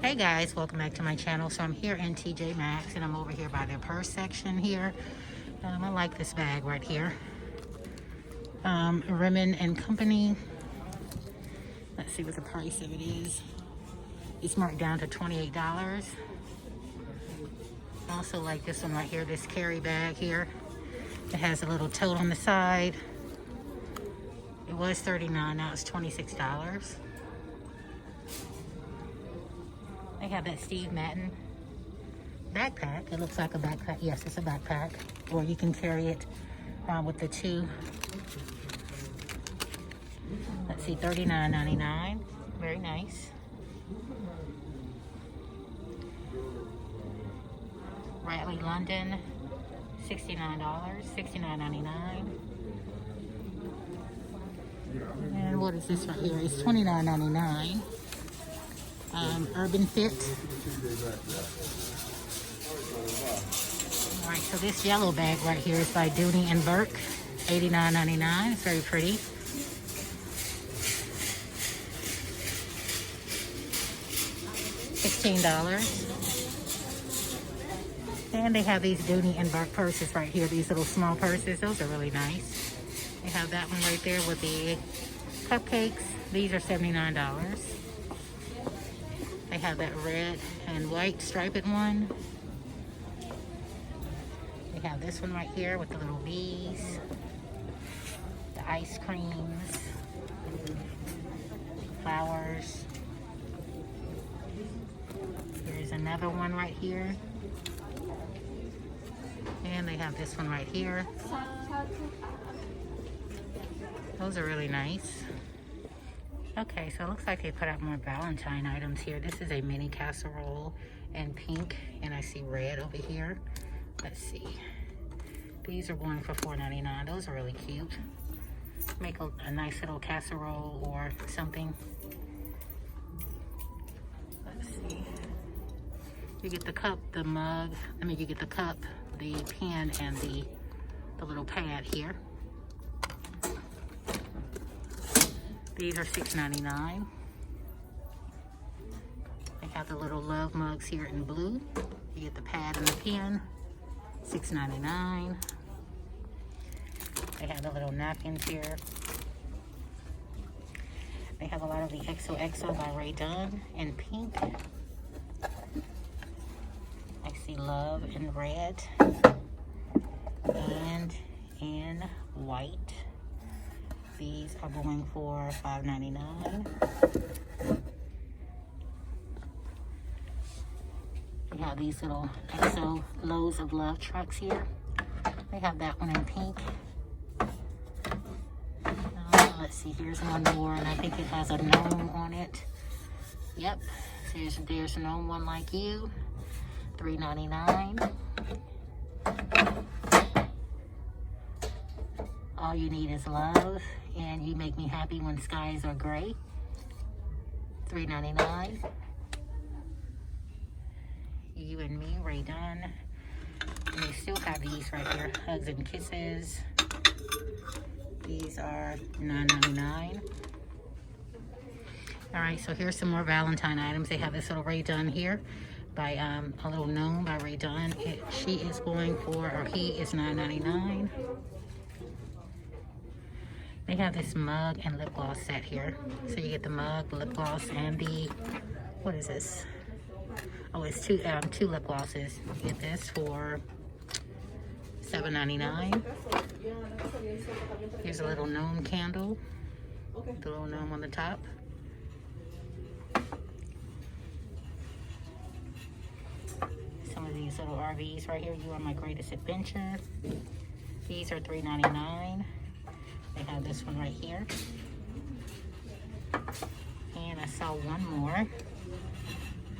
Hey guys, welcome back to my channel. So I'm here in Tjmaxx and I'm over here by their purse section here. I like this bag right here. Rimmon and Company. Let's see what the price of it is. It's marked down to $28. I also like this one right here, this carry bag here. It has a little tote on the side. It was $39, now it's $26. They have that Steve Madden backpack. It looks like a backpack. Yes, it's a backpack. Or you can carry it with the two. Let's see, $39.99. Very nice. Ratley London, $69, $69.99. And what is this right here? It's $29.99. Urban Fit. Alright, so this yellow bag right here is by Dooney and Burke, $89.99. It's very pretty. $16. And they have these Dooney and Burke purses right here, these little small purses. Those are really nice. They have that one right there with the cupcakes. These are $79. They have that red and white striped one. They have this one right here with the little bees, the ice creams, flowers. Here's another one right here. And they have this one right here. Those are really nice. Okay, so it looks like they put out more Valentine items here. This is a mini casserole in pink, and I see red over here. Let's see. These are going for $4.99. Those are really cute. Make a nice little casserole or something. Let's see. You get the cup, the mug. I mean, you get the cup, the pen, and the little pad here. These are $6.99. They have the little love mugs here in blue. You get the pad and the pen, $6.99. They have the little napkins here. They have a lot of the XOXO by Ray Dunn in pink. I see love in red and in white. These are going for $5.99. We have these little XO Loads of Love trucks here. They have that one in pink. Let's see, here's one more, and I think it has a gnome on it. Yep, there's a gnome one like you, $3.99. All you need is love, and you make me happy when skies are gray. $3.99. You and me, Ray Dunn. And they still have these right here, Hugs and Kisses. These are $9.99. All right, so here's some more Valentine items. They have this little Ray Dunn here by a little gnome by Ray Dunn. She is going for, or he is $9.99. They have this mug and lip gloss set here. So you get the mug, the lip gloss, and the, what is this? Oh, it's two lip glosses. You get this for $7.99. Here's a little gnome candle. The little gnome on the top. Some of these little RVs right here. You Are My Greatest Adventure. These are $3.99. They have this one right here. And I saw one more.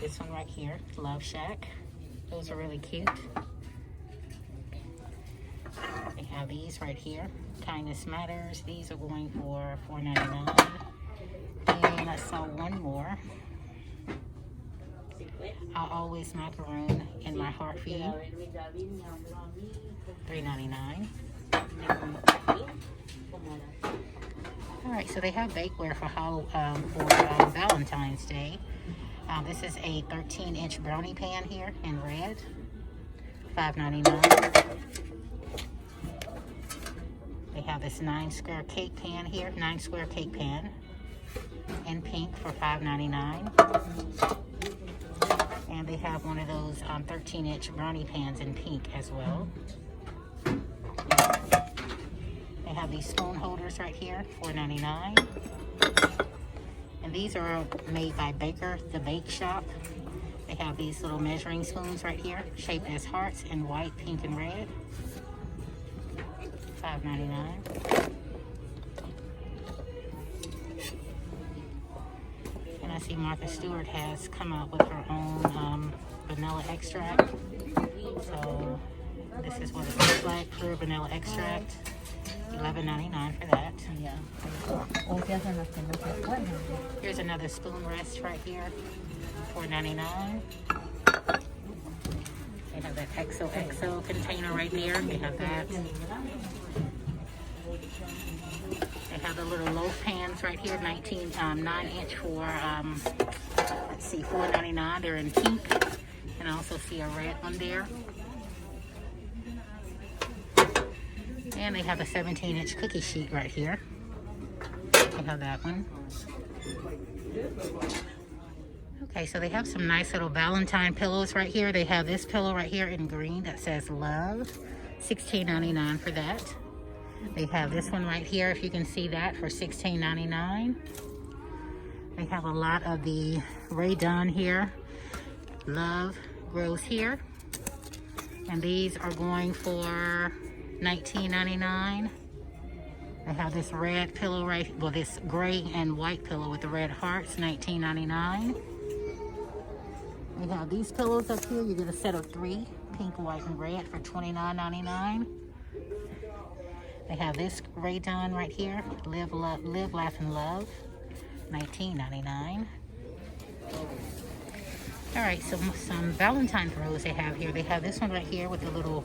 This one right here, Love Shack. Those are really cute. They have these right here, Kindness Matters. These are going for $4.99. And I saw one more. I'll Always Macaroon in My Heart for You. $3.99. Alright, so they have bakeware for Valentine's Day. This is a 13-inch brownie pan here in red, $5.99. They have this 9-square cake pan here, 9-square cake pan in pink for $5.99. And they have one of those 13-inch brownie pans in pink as well. They have these spoon holders right here, $4.99. And these are made by Baker, the Bake Shop. They have these little measuring spoons right here, shaped as hearts in white, pink, and red. $5.99. And I see Martha Stewart has come out with her own vanilla extract. So this is what it looks like, pure vanilla extract. $11.99 for that. Here's another spoon rest right here, $4.99. They have that XOXO container right there. They have that. They have the little loaf pans right here, 9-inch for, let's see, $4.99. They're in pink. And I also see a red one there. And they have a 17-inch cookie sheet right here. They have that one. Okay, so they have some nice little Valentine pillows right here. They have this pillow right here in green that says love, $16.99 for that. They have this one right here, if you can see that, for $16.99. They have a lot of the Rae Dunn here. Love grows here. And these are going for $19.99. They have this red pillow right, well, this gray and white pillow with the red hearts, $19.99. They have these pillows up here. You get a set of 3, pink, white, and red for $29.99. They have this Rae Dunn right here, Live, Laugh, and Love, $19.99. All right, so some Valentine throws they have here. They have this one right here with the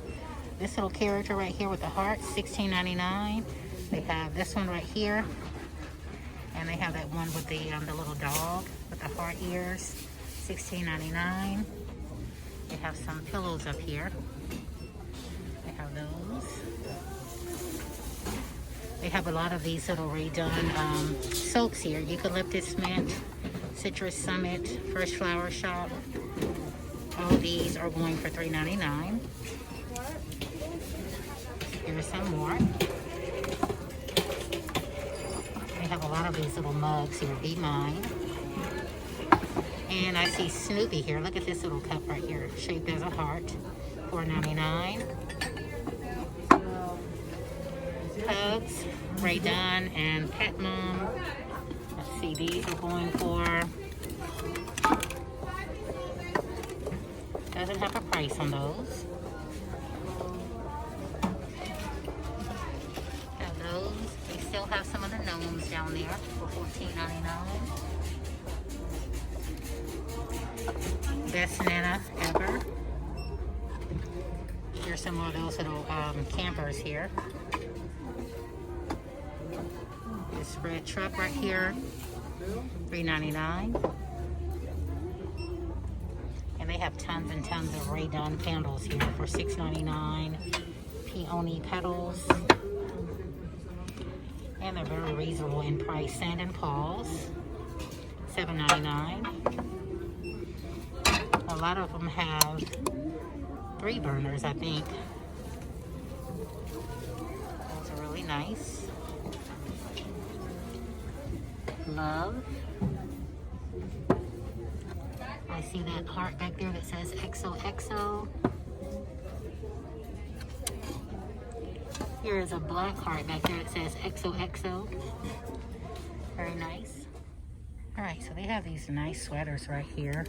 this little character right here with the heart, $16.99. They have this one right here, and they have that one with the little dog with the heart ears, $16.99. They have some pillows up here. They have those. They have a lot of these little Rae Dunn soaps here. Eucalyptus Mint, Citrus Summit, Fresh Flower Shop. All these are going for $3.99. Here's some more. They have a lot of these little mugs here. Be Mine. And I see Snoopy here. Look at this little cup right here, shaped as a heart, $4.99. Hugs, Rae Dunn, and Pet Mom. Let's see, these are going for, doesn't have a price on those. Have those. They still have some of the gnomes down there for $14.99. Best Nana ever. Here's some more of those little campers here. This red truck right here, $3.99. And they have tons and tons of Rae Dunn candles here for $6.99. Peony petals. And they're very reasonable in price. Sand and Paws, $7.99. A lot of them have 3 burners, I think. Those are really nice. Love. I see that heart back there that says XOXO. Here is a black heart back there that says XOXO. Very nice. Alright, so they have these nice sweaters right here.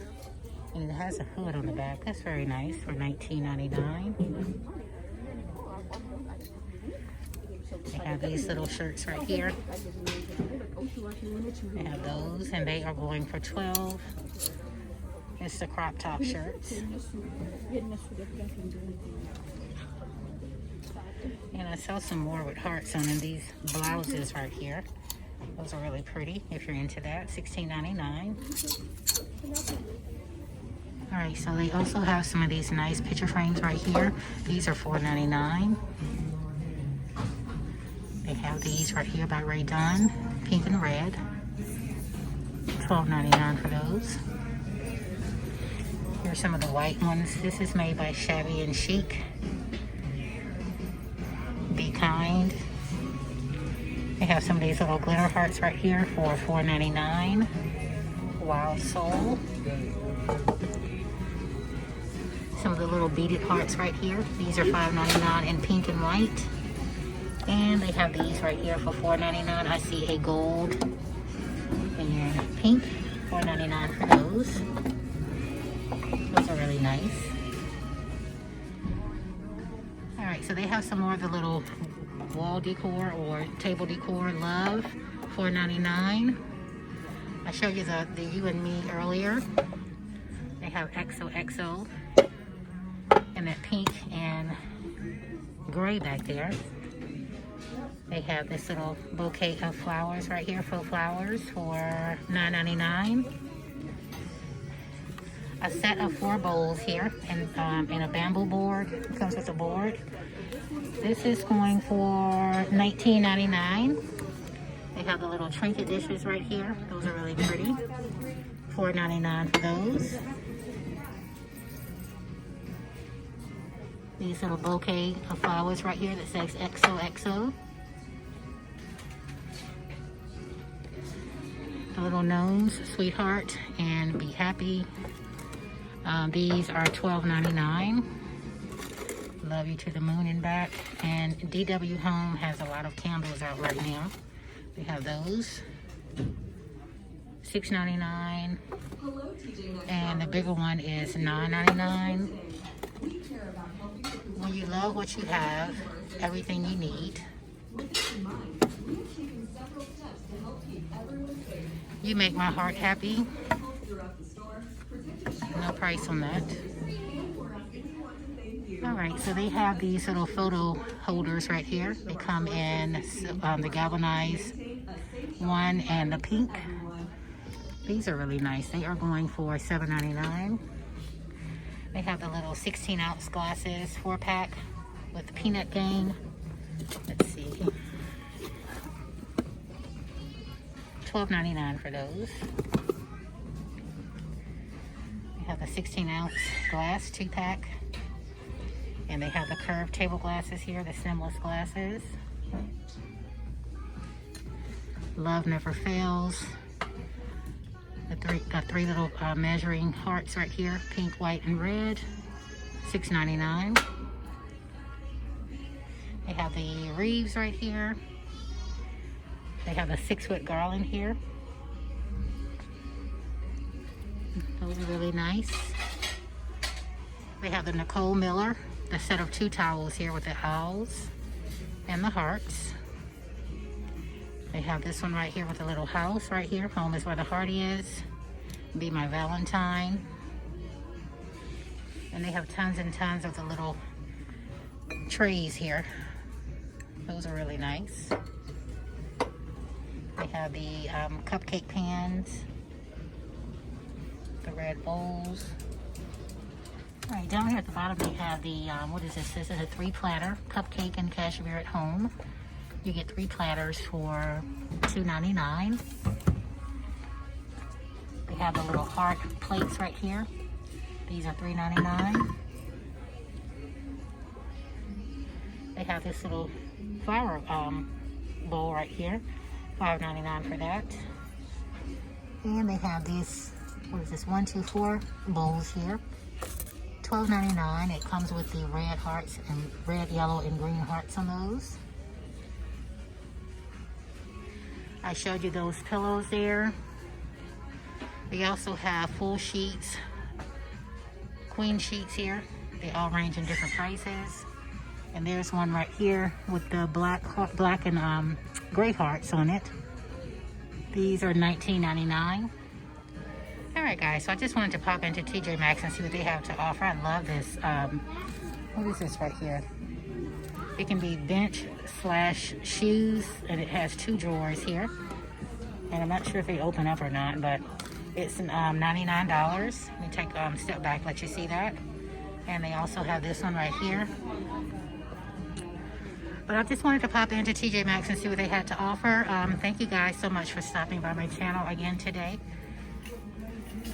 And it has a hood on the back. That's very nice for $19.99. They have these little shirts right here. They have those, and they are going for $12. It's the crop top shirts. And I saw some more with hearts on them. These blouses right here. Those are really pretty if you're into that. $16.99. All right, so they also have some of these nice picture frames right here. These are $4.99. They have these right here by Ray Dunn, pink and red. $12.99 for those. Here's some of the white ones. This is made by Shabby and Chic. Be Kind. They have some of these little glitter hearts right here for $4.99. Wild Soul. Some of the little beaded hearts right here. These are $5.99 in pink and white. And they have these right here for $4.99. I see a gold and pink. $4.99 for those. Those are really nice. All right, so they have some more of the little wall decor or table decor. Love, $4.99. I showed you the You and Me earlier. They have XOXO and that pink and gray back there. They have this little bouquet of flowers right here, faux flowers, for $9.99. A set of 4 bowls here and a bamboo board. It comes with a board. This is going for $19.99. They have the little trinket dishes right here. Those are really pretty. $4.99 for those. These little bouquet of flowers right here that says XOXO. The little gnomes, Sweetheart and Be Happy. These are $12.99. Love You to the Moon and Back. And DW Home has a lot of candles out right now. They have those. $6.99. And the bigger one is $9.99. When you love what you have, everything you need, you make my heart happy. No price on that. All right, so they have these little photo holders right here. They come in the galvanized one and the pink. These are really nice. They are going for $7.99. They have the little 16-ounce glasses, 4-pack with the peanut game. Let's see. $12.99 for those. They have the 16-ounce glass 2-pack. And they have the curved table glasses here, the stemless glasses. Love Never Fails. Got 3 little measuring hearts right here, pink, white, and red. $6.99. They have the wreaths right here. They have a 6-foot garland here. Those are really nice. They have the Nicole Miller, the set of 2 towels here with the owls and the hearts. They have this one right here with a little house right here. Home is where the heart is. Be My Valentine. And they have tons and tons of the little trays here. Those are really nice. They have the cupcake pans, the red bowls. All right, down here at the bottom they have the, what is this? This is a 3-platter cupcake and cashmere at home. You get 3 platters for $2.99. They have the little heart plates right here. These are $3.99. They have this little flower bowl right here. $5.99 for that. And they have these, what is this, 1, 2, 4 bowls here. $12.99. It comes with the red hearts and red, yellow, and green hearts on those. I showed you those pillows there. They also have full sheets, queen sheets here. They all range in different prices. And there's one right here with the black and gray hearts on it. These are $19.99. All right, guys, so I just wanted to pop into Tjmaxx and see what they have to offer. I love this. What is this right here? It can be bench/shoes, and it has 2 drawers here. And I'm not sure if they open up or not, but it's $99. Let me take step back, let you see that. And they also have this one right here. But I just wanted to pop into TJ Maxx and see what they had to offer. Thank you guys so much for stopping by my channel again today.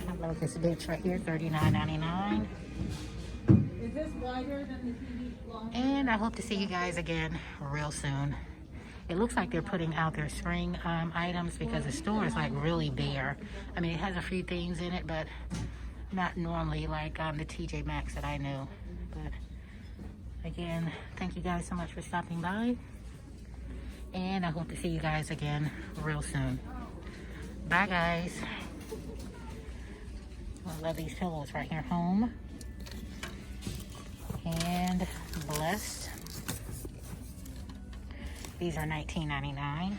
I love this bitch right here, $39.99. Is this wider than the TV? And I hope to see you guys again real soon. It looks like they're putting out their spring items because the store is like really bare. I mean, it has a few things in it, but not normally like the TJ Maxx that I knew. But again, thank you guys so much for stopping by. And I hope to see you guys again real soon. Bye, guys. I love these pillows right here. Home and Blessed. These are $19.99.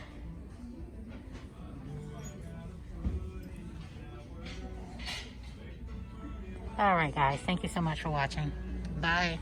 All right, guys. Thank you so much for watching. Bye.